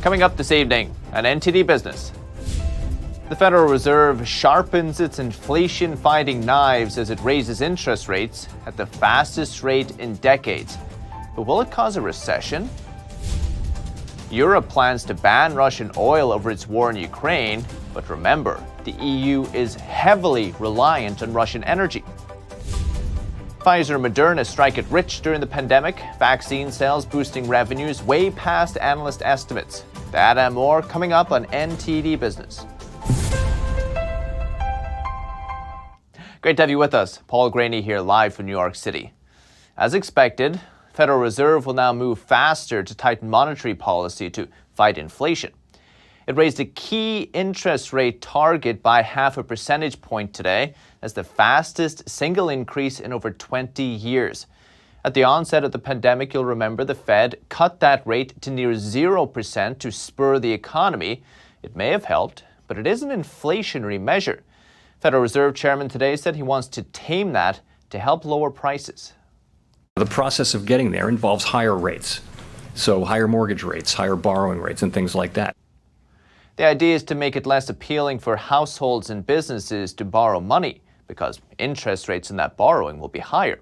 Coming up this evening on NTD Business. The Federal Reserve sharpens its inflation-fighting knives as it raises interest rates at the fastest rate in decades. But will it cause a recession? Europe plans to ban Russian oil over its war in Ukraine, but remember, the EU is heavily reliant on Russian energy. Pfizer and Moderna strike it rich during the pandemic, vaccine sales boosting revenues way past analyst estimates. That and more coming up on NTD Business. Great to have you with us. Paul Graney here live from New York City. As expected, Federal Reserve will now move faster to tighten monetary policy to fight inflation. It raised a key interest rate target by 0.5 percentage point today, as the fastest single increase in over 20 years. At the onset of the pandemic, you'll remember the Fed cut that rate to near 0% to spur the economy. It may have helped, but it is an inflationary measure. Federal Reserve Chairman today said he wants to tame that to help lower prices. The process of getting there involves higher rates, so higher mortgage rates, higher borrowing rates, and things like that. The idea is to make it less appealing for households and businesses to borrow money because interest rates on that borrowing will be higher.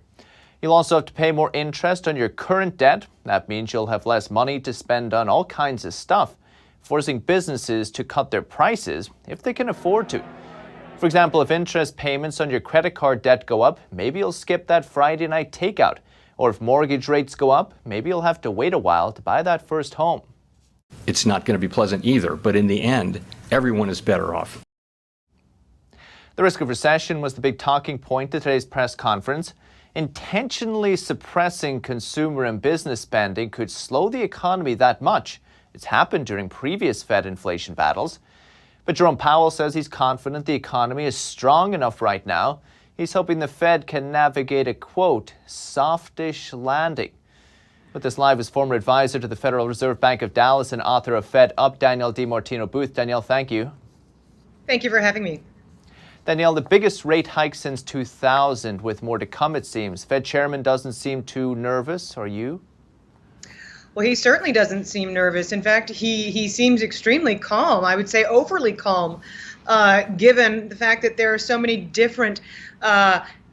You'll also have to pay more interest on your current debt. That means you'll have less money to spend on all kinds of stuff, forcing businesses to cut their prices if they can afford to. For example, if interest payments on your credit card debt go up, maybe you'll skip that Friday night takeout. Or if mortgage rates go up, maybe you'll have to wait a while to buy that first home. It's not going to be pleasant either, but in the end, everyone is better off. The risk of recession was the big talking point at today's press conference. Intentionally suppressing consumer and business spending could slow the economy that much. It's happened during previous Fed inflation battles. But Jerome Powell says he's confident the economy is strong enough right now. He's hoping the Fed can navigate a, quote, softish landing. With us live is former advisor to the Federal Reserve Bank of Dallas and author of Fed Up, Danielle DiMartino Booth. Danielle, thank you. Thank you for having me. Danielle, the biggest rate hike since 2000, with more to come, it seems. Fed chairman doesn't seem too nervous. Are you? Well, he certainly doesn't seem nervous. In fact, he seems extremely calm. I would say overly calm, given the fact that there are so many different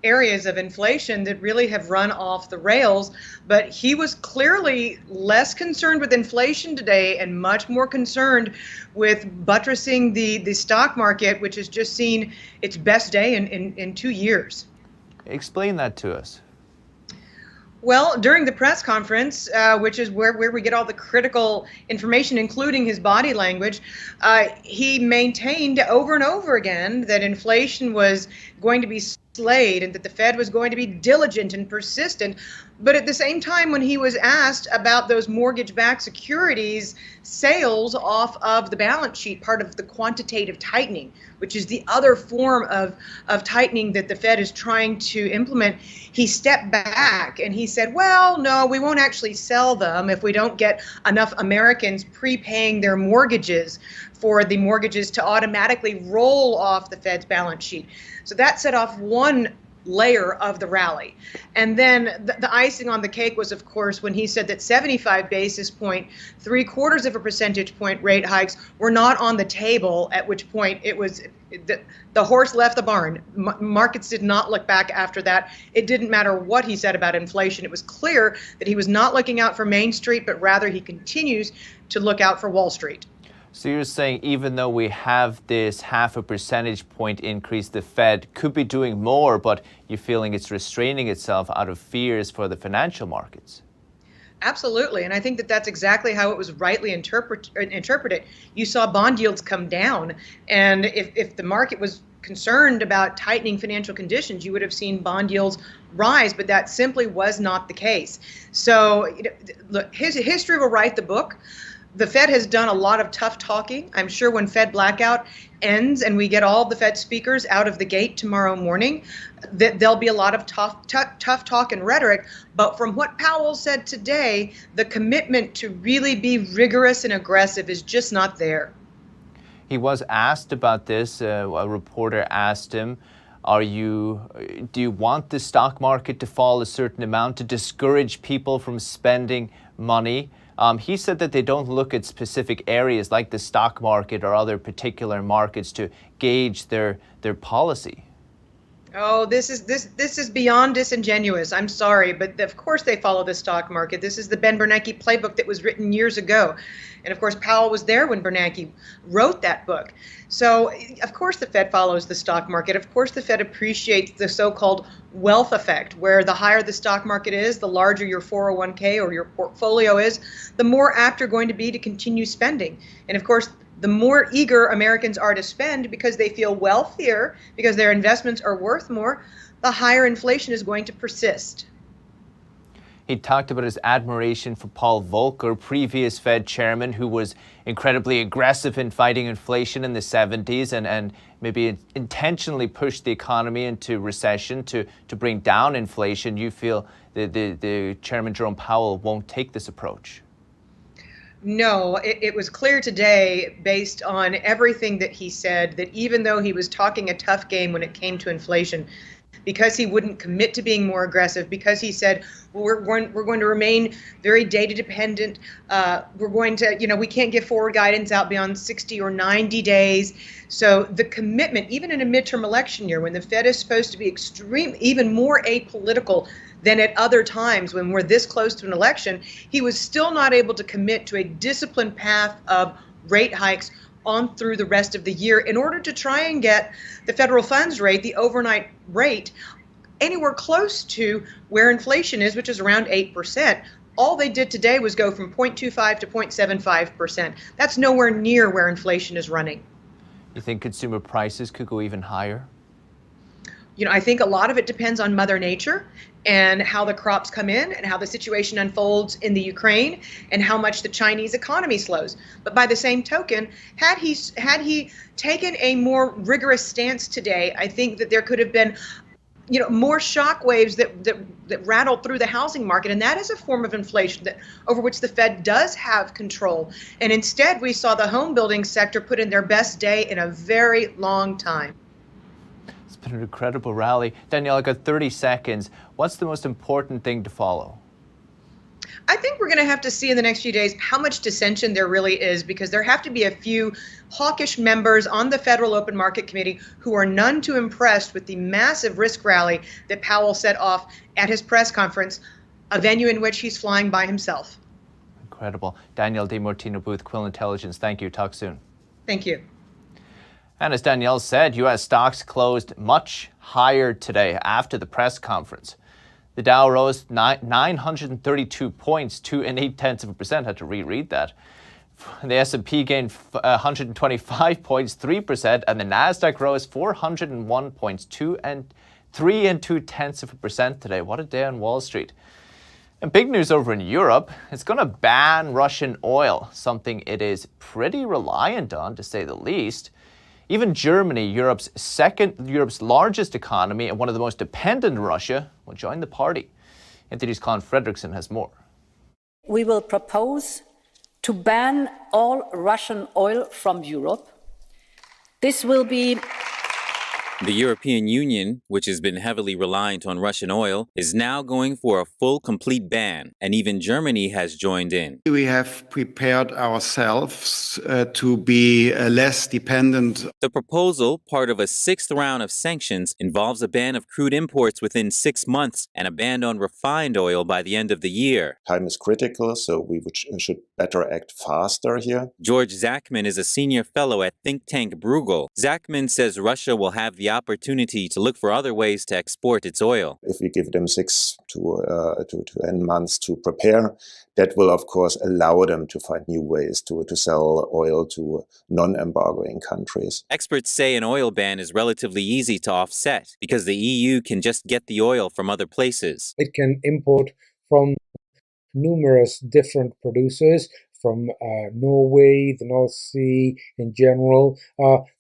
areas of inflation that really have run off the rails. But he was clearly less concerned with inflation today and much more concerned with buttressing the stock market, which has just seen its best day in 2 years. Explain that to us. Well, during the press conference, which is where we get all the critical information, including his body language, he maintained over and over again that inflation was going to be slayed and that the Fed was going to be diligent and persistent. But at the same time, when he was asked about those mortgage-backed securities sales off of the balance sheet, part of the quantitative tightening, which is the other form of tightening that the Fed is trying to implement, he stepped back and he said, well, no, we won't actually sell them if we don't get enough Americans prepaying their mortgages for the mortgages to automatically roll off the Fed's balance sheet. So that set off one layer of the rally. And then the icing on the cake was, of course, when he said that 75 basis point, 0.75 percentage point rate hikes were not on the table, at which point it was the horse left the barn. Markets did not look back after that. It didn't matter what he said about inflation. It was clear that he was not looking out for Main Street, but rather he continues to look out for Wall Street. So you're saying even though we have this 0.5 percentage point increase, the Fed could be doing more, but you're feeling it's restraining itself out of fears for the financial markets? Absolutely. And I think that that's exactly how it was rightly interpreted. You saw bond yields come down. And if the market was concerned about tightening financial conditions, you would have seen bond yields rise, but that simply was not the case. So look, history will write the book. The Fed has done a lot of tough talking. I'm sure when Fed blackout ends and we get all the Fed speakers out of the gate tomorrow morning, that there'll be a lot of tough talk and rhetoric. But from what Powell said today, the commitment to really be rigorous and aggressive is just not there. He was asked about this. A reporter asked him, do you want the stock market to fall a certain amount to discourage people from spending money? He said that they don't look at specific areas like the stock market or other particular markets to gauge their policy. Oh, this is beyond disingenuous. I'm sorry, but of course they follow the stock market. This is the Ben Bernanke playbook that was written years ago. And of course, Powell was there when Bernanke wrote that book. So, of course, the Fed follows the stock market. Of course, the Fed appreciates the so-called wealth effect, where the higher the stock market is, the larger your 401k or your portfolio is, the more apt you're going to be to continue spending. And of course, the more eager Americans are to spend because they feel wealthier, because their investments are worth more, the higher inflation is going to persist. He talked about his admiration for Paul Volcker, previous Fed chairman, who was incredibly aggressive in fighting inflation in the 70s and maybe intentionally pushed the economy into recession to bring down inflation. You feel the Chairman Jerome Powell won't take this approach? No, it was clear today, based on everything that he said, that even though he was talking a tough game when it came to inflation, because he wouldn't commit to being more aggressive, because he said, well, we're going to remain very data dependent. We're going to, we can't give forward guidance out beyond 60 or 90 days. So the commitment, even in a midterm election year, when the Fed is supposed to be even more apolitical than at other times when we're this close to an election, he was still not able to commit to a disciplined path of rate hikes on through the rest of the year in order to try and get the federal funds rate, the overnight rate, anywhere close to where inflation is, which is around 8%. All they did today was go from 0.25 to 0.75%. That's nowhere near where inflation is running. You think consumer prices could go even higher? I think a lot of it depends on Mother Nature and how the crops come in and how the situation unfolds in the Ukraine and how much the Chinese economy slows. But by the same token, had he taken a more rigorous stance today, I think that there could have been more shock waves that rattled through the housing market. And that is a form of inflation over which the Fed does have control. And instead, we saw the home building sector put in their best day in a very long time. It's been an incredible rally. Danielle, I've got 30 seconds. What's the most important thing to follow? I think we're going to have to see in the next few days how much dissension there really is, because there have to be a few hawkish members on the Federal Open Market Committee who are none too impressed with the massive risk rally that Powell set off at his press conference, a venue in which he's flying by himself. Incredible. Danielle DiMartino Booth, Quill Intelligence. Thank you. Talk soon. Thank you. And as Danielle said, U.S. stocks closed much higher today after the press conference. The Dow rose 932 points, 2.8%. Had to reread that. The S&P gained 125 points, 3%, and the Nasdaq rose 401 points, 3.2% today. What a day on Wall Street. And big news over in Europe. It's going to ban Russian oil, something it is pretty reliant on, to say the least. Even Germany, Europe's largest economy and one of the most dependent on Russia, will join the party. NTD's Colin Fredrickson has more. We will propose to ban all Russian oil from Europe. This will be... The European Union, which has been heavily reliant on Russian oil, is now going for a full, complete ban, and even Germany has joined in. We have prepared ourselves to be less dependent. The proposal, part of a sixth round of sanctions, involves a ban of crude imports within 6 months and a ban on refined oil by the end of the year. Time is critical, so we should better act faster here. George Zachman is a senior fellow at think tank Bruegel. Zachman says Russia will have the opportunity to look for other ways to export its oil. If we give them 6 to 10 months to prepare, that will of course allow them to find new ways to sell oil to non-embargoing countries. Experts say an oil ban is relatively easy to offset because the EU can just get the oil from other places. It can import from numerous different producers, from Norway, the North Sea in general,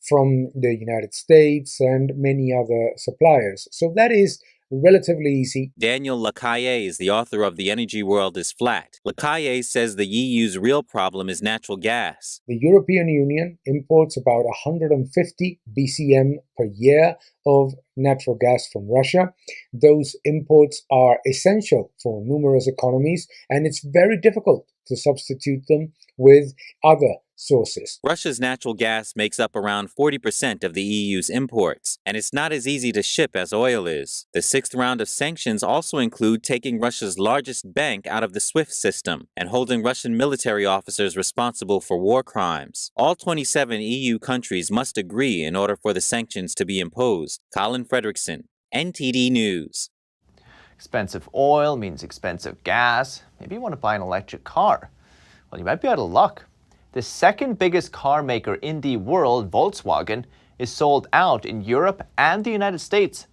from the United States and many other suppliers. So that is relatively easy. Daniel Lacaille is the author of The Energy World is Flat. Lacaille says the EU's real problem is natural gas. The European Union imports about 150 BCM per year of natural gas from Russia. Those imports are essential for numerous economies, and it's very difficult to substitute them with other sources. Russia's natural gas makes up around 40% of the EU's imports, and it's not as easy to ship as oil is. The sixth round of sanctions also include taking Russia's largest bank out of the SWIFT system and holding Russian military officers responsible for war crimes. All 27 EU countries must agree in order for the sanctions to be imposed. Colin Fredrickson, NTD News. Expensive oil means expensive gas. Maybe you want to buy an electric car. Well, you might be out of luck. The second biggest car maker in the world, Volkswagen, is sold out in Europe and the United States.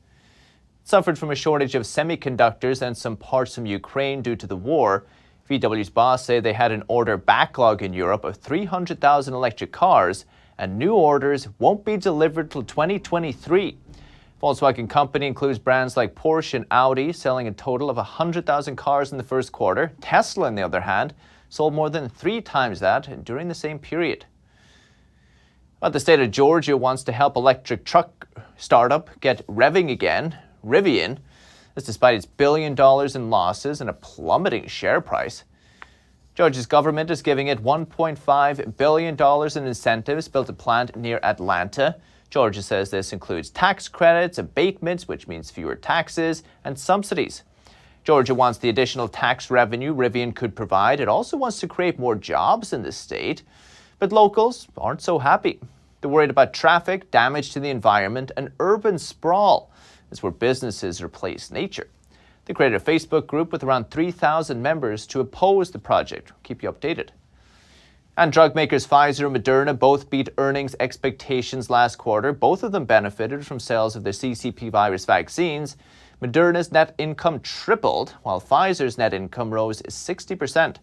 It suffered from a shortage of semiconductors and some parts from Ukraine due to the war. VW's boss say they had an order backlog in Europe of 300,000 electric cars, and new orders won't be delivered till 2023. Volkswagen Company includes brands like Porsche and Audi, selling a total of 100,000 cars in the first quarter. Tesla, on the other hand, sold more than 3 times that during the same period. But the state of Georgia wants to help electric truck startup get revving again, Rivian. This despite its $1 billion in losses and a plummeting share price. Georgia's government is giving it $1.5 billion in incentives to build a plant near Atlanta. Georgia says this includes tax credits, abatements, which means fewer taxes, and subsidies. Georgia wants the additional tax revenue Rivian could provide. It also wants to create more jobs in the state. But locals aren't so happy. They're worried about traffic, damage to the environment, and urban sprawl. It's where businesses replace nature. They created a Facebook group with around 3,000 members to oppose the project. We'll keep you updated. And drug makers Pfizer and Moderna both beat earnings expectations last quarter. Both of them benefited from sales of their CCP virus vaccines. Moderna's net income tripled, while Pfizer's net income rose 60%.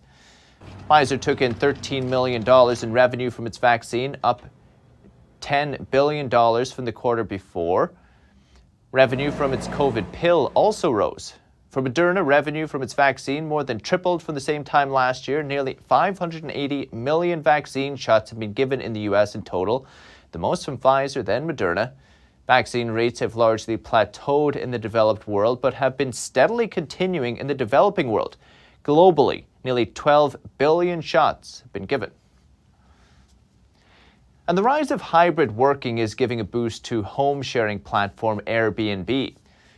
Pfizer took in $13 million in revenue from its vaccine, up $10 billion from the quarter before. Revenue from its COVID pill also rose. For Moderna, revenue from its vaccine more than tripled from the same time last year. Nearly 580 million vaccine shots have been given in the U.S. in total, the most from Pfizer, then Moderna. Vaccine rates have largely plateaued in the developed world, but have been steadily continuing in the developing world. Globally, nearly 12 billion shots have been given. And the rise of hybrid working is giving a boost to home-sharing platform Airbnb.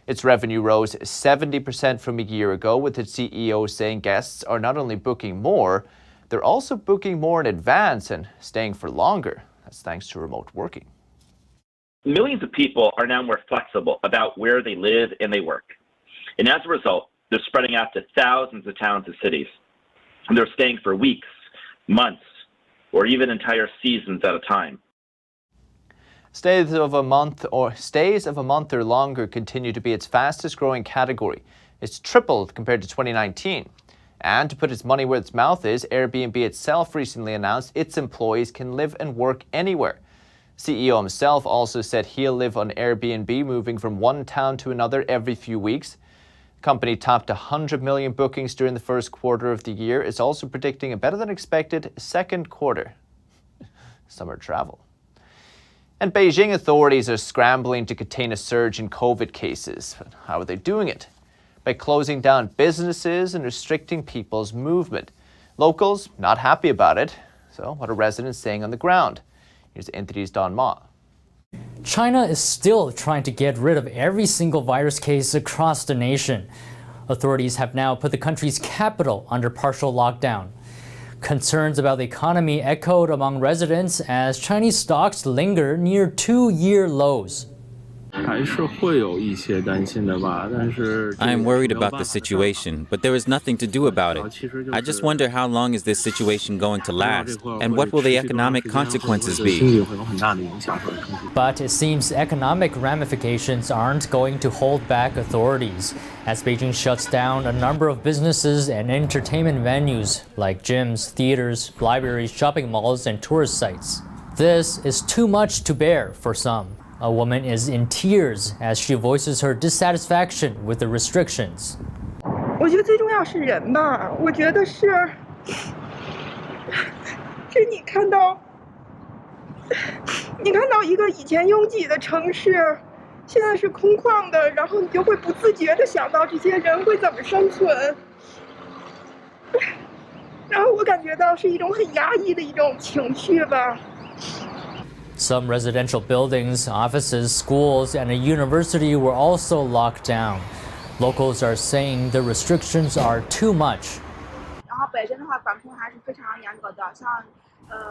Its revenue rose 70% from a year ago, with its CEO saying guests are not only booking more, they're also booking more in advance and staying for longer. That's thanks to remote working. Millions of people are now more flexible about where they live and they work. And as a result, they're spreading out to thousands of towns and cities. And they're staying for weeks, months, or even entire seasons at a time. Stays of a month or longer continue to be its fastest growing category. It's tripled compared to 2019. And to put its money where its mouth is, Airbnb itself recently announced its employees can live and work anywhere. CEO himself also said he'll live on Airbnb, moving from one town to another every few weeks. The company topped 100 million bookings during the first quarter of the year. It's also predicting a better than expected second quarter. Summer travel. And Beijing authorities are scrambling to contain a surge in COVID cases. But how are they doing it? By closing down businesses and restricting people's movement. Locals not happy about it. So what are residents saying on the ground? Here's NTD's Don Ma. China is still trying to get rid of every single virus case across the nation. Authorities have now put the country's capital under partial lockdown. Concerns about the economy echoed among residents as Chinese stocks linger near 2-year lows. I am worried about the situation, but there is nothing to do about it. I just wonder how long is this situation going to last, and what will the economic consequences be? But it seems economic ramifications aren't going to hold back authorities, as Beijing shuts down a number of businesses and entertainment venues like gyms, theaters, libraries, shopping malls, and tourist sites. This is too much to bear for some. A woman is in tears as she voices her dissatisfaction with the restrictions. 我觉得最重要是人吧，我觉得是你看到一个以前拥挤的城市，现在是空旷的，然后你就会不自觉地想到这些人会怎么生存，然后我感觉到是一种很压抑的一种情绪吧。 Some residential buildings, offices, schools, and a university were also locked down. Locals are saying the restrictions are too much.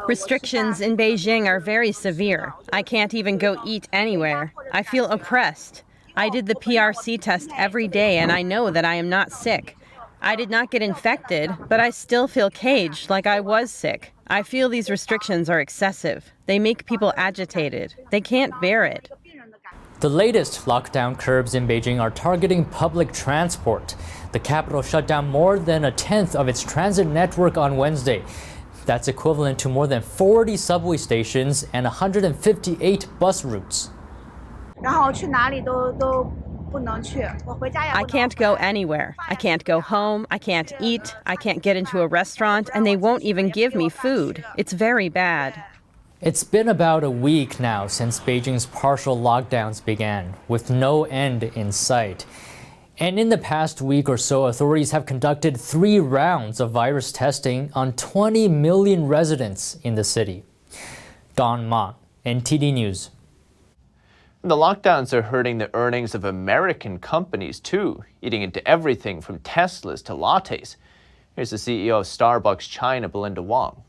Restrictions in Beijing are very severe. I can't even go eat anywhere. I feel oppressed. I did the PRC test every day and I know that I am not sick. I did not get infected, but I still feel caged like I was sick. I feel these restrictions are excessive. They make people agitated. They can't bear it. The latest lockdown curbs in Beijing are targeting public transport. The capital shut down more than a tenth of its transit network on Wednesday. That's equivalent to more than 40 subway stations and 158 bus routes. I can't go anywhere. I can't go home. I can't eat. I can't get into a restaurant, and they won't even give me food. It's very bad. It's been about a week now since Beijing's partial lockdowns began, with no end in sight. And in the past week or so, authorities have conducted 3 rounds of virus testing on 20 million residents in the city. Don Ma, NTD News. The lockdowns are hurting the earnings of American companies too, eating into everything from Teslas to lattes. Here's the CEO of Starbucks China, Belinda Wong.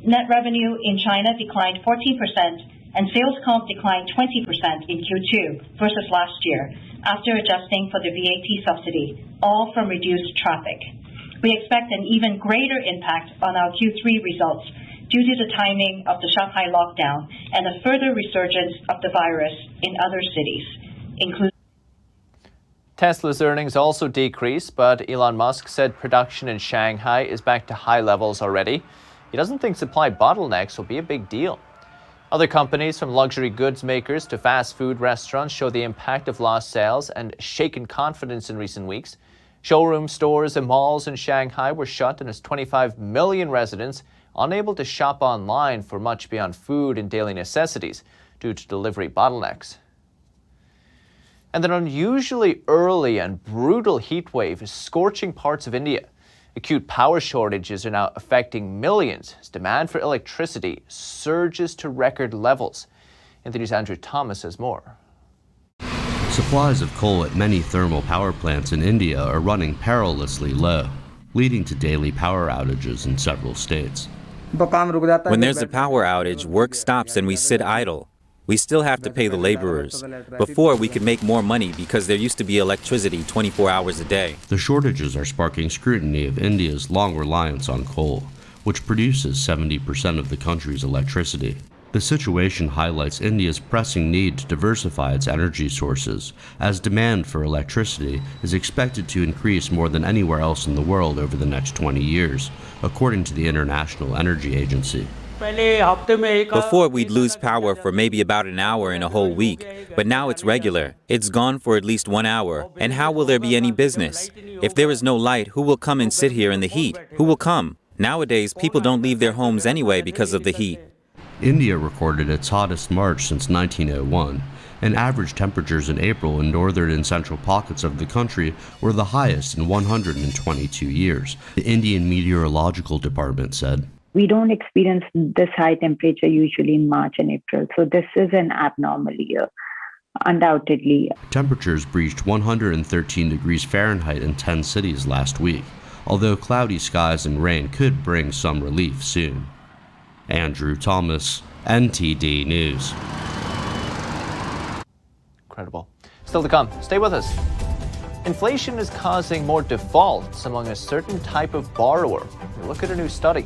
Net revenue in China declined 14% and sales comp declined 20% in Q2 versus last year after adjusting for the VAT subsidy, all from reduced traffic. We expect an even greater impact on our Q3 results due to the timing of the Shanghai lockdown and a further resurgence of the virus in other cities, including. Tesla's earnings also decreased, but Elon Musk said production in Shanghai is back to high levels already. He doesn't think supply bottlenecks will be a big deal. Other companies, from luxury goods makers to fast food restaurants, show the impact of lost sales and shaken confidence in recent weeks. Showroom stores and malls in Shanghai were shut, and as 25 million residents unable to shop online for much beyond food and daily necessities due to delivery bottlenecks. And an unusually early and brutal heat wave is scorching parts of India. Acute power shortages are now affecting millions as demand for electricity surges to record levels. NTD's Andrew Thomas has more. Supplies of coal at many thermal power plants in India are running perilously low, leading to daily power outages in several states. When there's a power outage, work stops and we sit idle. We still have to pay the laborers. Before, we could make more money because there used to be electricity 24 hours a day. The shortages are sparking scrutiny of India's long reliance on coal, which produces 70% of the country's electricity. The situation highlights India's pressing need to diversify its energy sources, as demand for electricity is expected to increase more than anywhere else in the world over the next 20 years, according to the International Energy Agency. Before, we'd lose power for maybe about an hour in a whole week, but now it's regular. It's gone for at least 1 hour. And how will there be any business? If there is no light, who will come and sit here in the heat? Who will come? Nowadays, people don't leave their homes anyway because of the heat. India recorded its hottest March since 1901, and average temperatures in April in northern and central pockets of the country were the highest in 122 years, the Indian Meteorological Department said. We don't experience this high temperature usually in March and April, so this is an abnormal year, undoubtedly. Temperatures breached 113 degrees Fahrenheit in 10 cities last week, although cloudy skies and rain could bring some relief soon. Andrew Thomas, NTD News. Incredible. Still to come. Stay with us. Inflation is causing more defaults among a certain type of borrower. Look at a new study.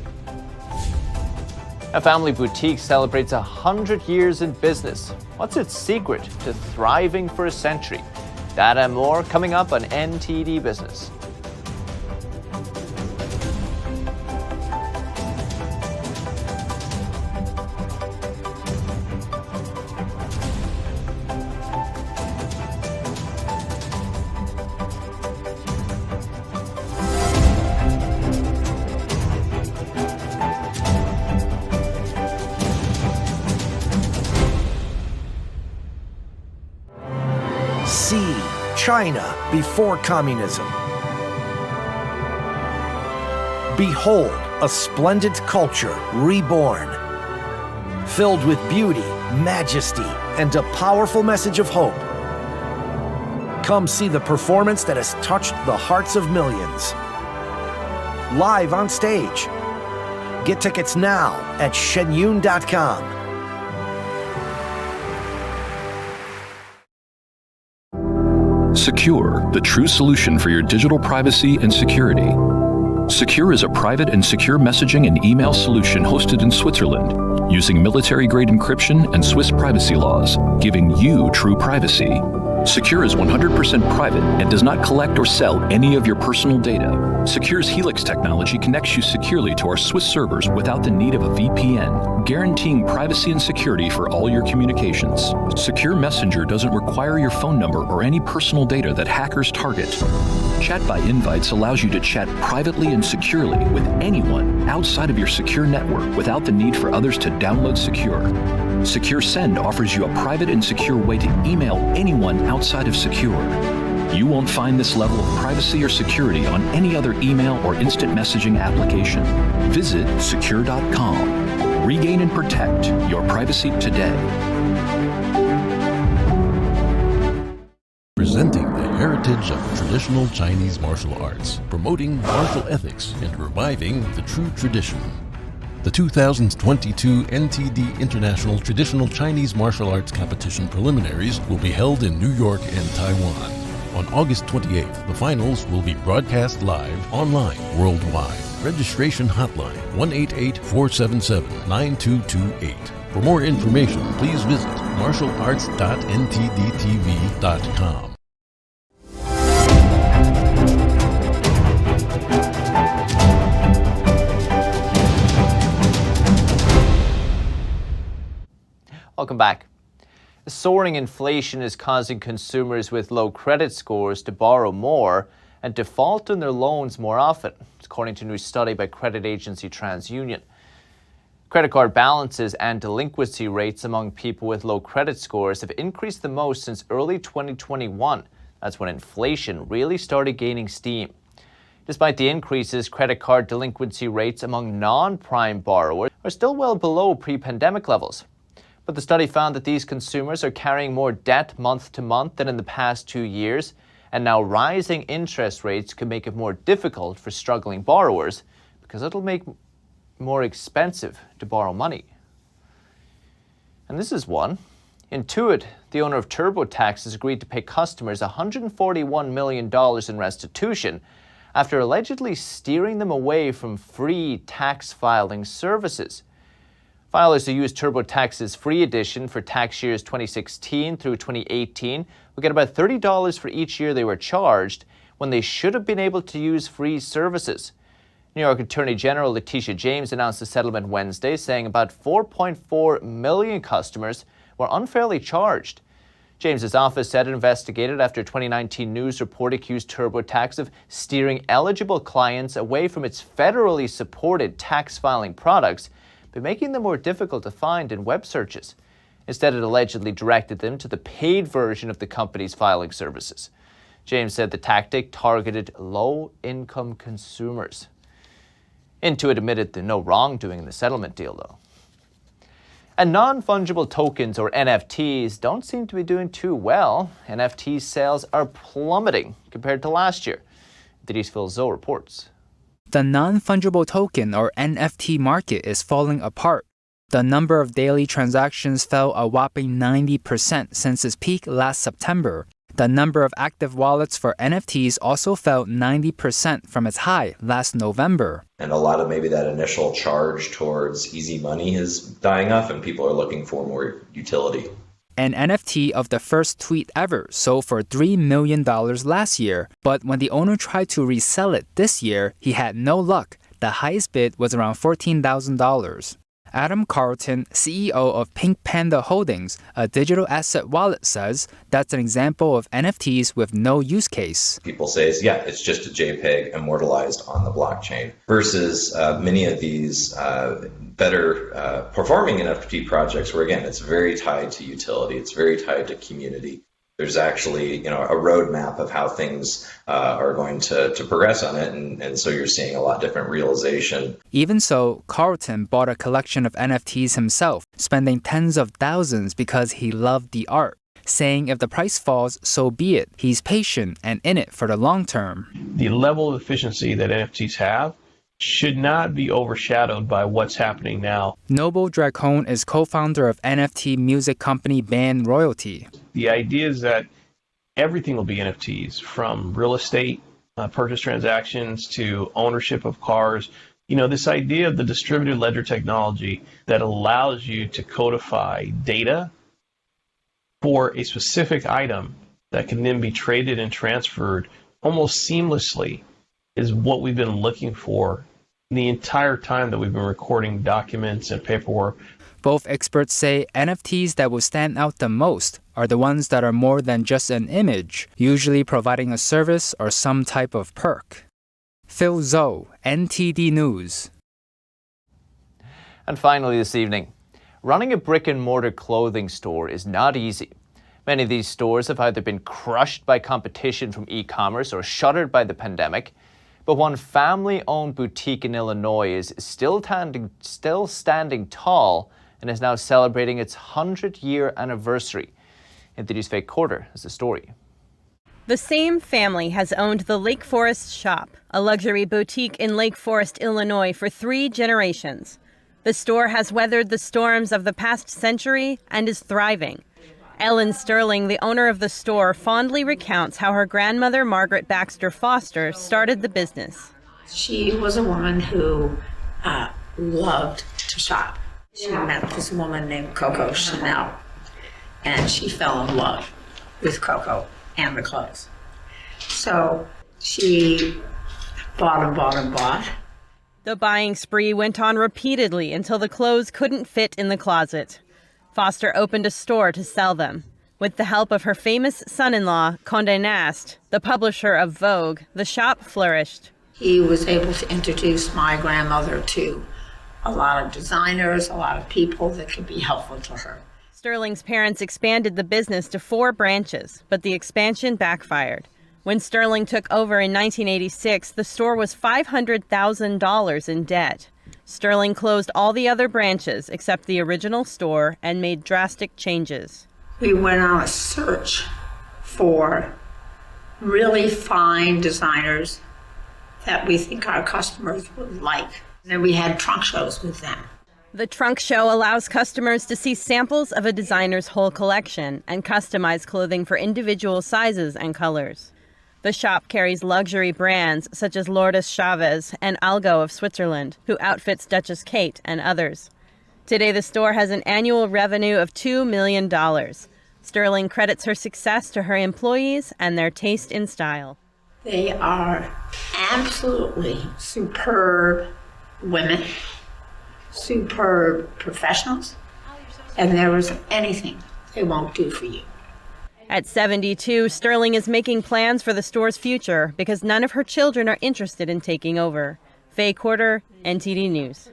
A family boutique celebrates 100 years in business. What's its secret to thriving for a century? That and more coming up on NTD Business. China before communism. Behold, a splendid culture reborn, filled with beauty, majesty, and a powerful message of hope. Come see the performance that has touched the hearts of millions. Live on stage. Get tickets now at shenyun.com. Secure, the true solution for your digital privacy and security. Secure is a private and secure messaging and email solution hosted in Switzerland, using military-grade encryption and Swiss privacy laws, giving you true privacy. Secure is 100% private and does not collect or sell any of your personal data. Secure's Helix technology connects you securely to our Swiss servers without the need of a VPN, guaranteeing privacy and security for all your communications. Secure Messenger doesn't require your phone number or any personal data that hackers target. Chat by Invites allows you to chat privately and securely with anyone outside of your secure network without the need for others to download Secure. Secure Send offers you a private and secure way to email anyone outside of Secure. You won't find this level of privacy or security on any other email or instant messaging application. Visit secure.com. Regain and protect your privacy today. Presenting the heritage of traditional Chinese martial arts, promoting martial ethics and reviving the true tradition. The 2022 NTD International Traditional Chinese Martial Arts Competition preliminaries will be held in New York and Taiwan. On August 28th, the finals will be broadcast live online worldwide. Registration hotline 188-477-9228. For more information, please visit martialarts.ntdtv.com. Welcome back. Soaring inflation is causing consumers with low credit scores to borrow more and default on their loans more often, according to a new study by credit agency TransUnion. Credit card balances and delinquency rates among people with low credit scores have increased the most since early 2021. That's when inflation really started gaining steam. Despite the increases, credit card delinquency rates among non-prime borrowers are still well below pre-pandemic levels. But the study found that these consumers are carrying more debt month to month than in the past 2 years, and now rising interest rates could make it more difficult for struggling borrowers because it'll make it more expensive to borrow money. And this is one. Intuit, the owner of TurboTax, has agreed to pay customers $141 million in restitution after allegedly steering them away from free tax filing services. Filers who use TurboTax's free edition for tax years 2016 through 2018 will get about $30 for each year they were charged when they should have been able to use free services. New York Attorney General Letitia James announced the settlement Wednesday, saying about 4.4 million customers were unfairly charged. James's office said it investigated after a 2019 news report accused TurboTax of steering eligible clients away from its federally supported tax filing products, but making them more difficult to find in web searches. Instead, it allegedly directed them to the paid version of the company's filing services. James said the tactic targeted low-income consumers. Intuit admitted to no wrongdoing in the settlement deal, though. And non-fungible tokens, or NFTs, don't seem to be doing too well. NFT sales are plummeting compared to last year. NTD's Phil Zoe reports. The non-fungible token, or NFT market, is falling apart. The number of daily transactions fell a whopping 90% since its peak last September. The number of active wallets for NFTs also fell 90% from its high last November. And a lot of maybe that initial charge towards easy money is dying off and people are looking for more utility. An NFT of the first tweet ever sold for $3 million last year, but when the owner tried to resell it this year, he had no luck. The highest bid was around $14,000. Adam Carlton, CEO of Pink Panda Holdings, a digital asset wallet, says that's an example of NFTs with no use case. People say, yeah, it's just a JPEG immortalized on the blockchain, versus many of these better performing NFT projects where, again, it's very tied to utility, it's very tied to community. There's actually, a roadmap of how things are going to progress on it. And so you're seeing a lot different realization. Even so, Carlton bought a collection of NFTs himself, spending tens of thousands because he loved the art, saying if the price falls, so be it. He's patient and in it for the long term. The level of efficiency that NFTs have should not be overshadowed by what's happening now. Noble Dracone is co-founder of NFT music company Band Royalty. The idea is that everything will be NFTs, from real estate, purchase transactions, to ownership of cars. This idea of the distributed ledger technology that allows you to codify data for a specific item that can then be traded and transferred almost seamlessly is what we've been looking for the entire time that we've been recording documents and paperwork. Both experts say NFTs that will stand out the most are the ones that are more than just an image, usually providing a service or some type of perk. Phil Zhou, NTD News. And finally this evening, running a brick-and-mortar clothing store is not easy. Many of these stores have either been crushed by competition from e-commerce or shuttered by the pandemic. But one family-owned boutique in Illinois is still standing tall and is now celebrating its 100-year anniversary. NTD's Faye Corder has the story. The same family has owned the Lake Forest Shop, a luxury boutique in Lake Forest, Illinois, for 3 generations. The store has weathered the storms of the past century and is thriving. Ellen Sterling, the owner of the store, fondly recounts how her grandmother, Margaret Baxter Foster, started the business. She was a woman who loved to shop. She met this woman named Coco Chanel, and she fell in love with Coco and the clothes. So she bought and bought and bought. The buying spree went on repeatedly until the clothes couldn't fit in the closet. Foster opened a store to sell them. With the help of her famous son-in-law, Condé Nast, the publisher of Vogue, the shop flourished. He was able to introduce my grandmother to a lot of designers, a lot of people that could be helpful to her. Sterling's parents expanded the business to 4 branches, but the expansion backfired. When Sterling took over in 1986, the store was $500,000 in debt. Sterling closed all the other branches except the original store and made drastic changes. We went on a search for really fine designers that we think our customers would like. And then we had trunk shows with them. The trunk show allows customers to see samples of a designer's whole collection and customize clothing for individual sizes and colors. The shop carries luxury brands such as Lourdes Chavez and Algo of Switzerland, who outfits Duchess Kate and others. Today, the store has an annual revenue of $2 million. Sterling credits her success to her employees and their taste in style. They are absolutely superb women, superb professionals, and there isn't anything they won't do for you. At 72, Sterling is making plans for the store's future because none of her children are interested in taking over. Faye Corder, NTD News.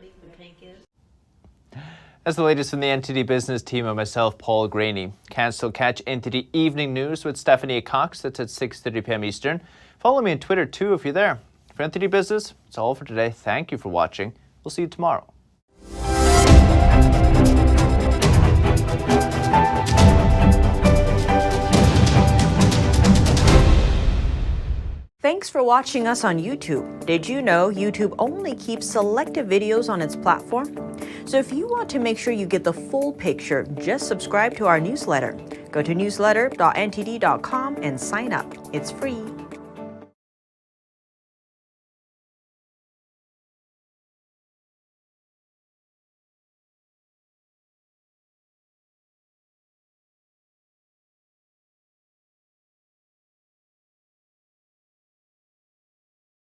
That's the latest from the NTD Business team and myself, Paul Graney. Can still catch NTD Evening News with Stephanie Cox. That's at 6:30 p.m. Eastern. Follow me on Twitter too if you're there. For NTD Business, it's all for today. Thank you for watching. We'll see you tomorrow. Thanks for watching us on YouTube. Did you know YouTube only keeps selective videos on its platform? So if you want to make sure you get the full picture, just subscribe to our newsletter. Go to newsletter.ntd.com and sign up. It's free.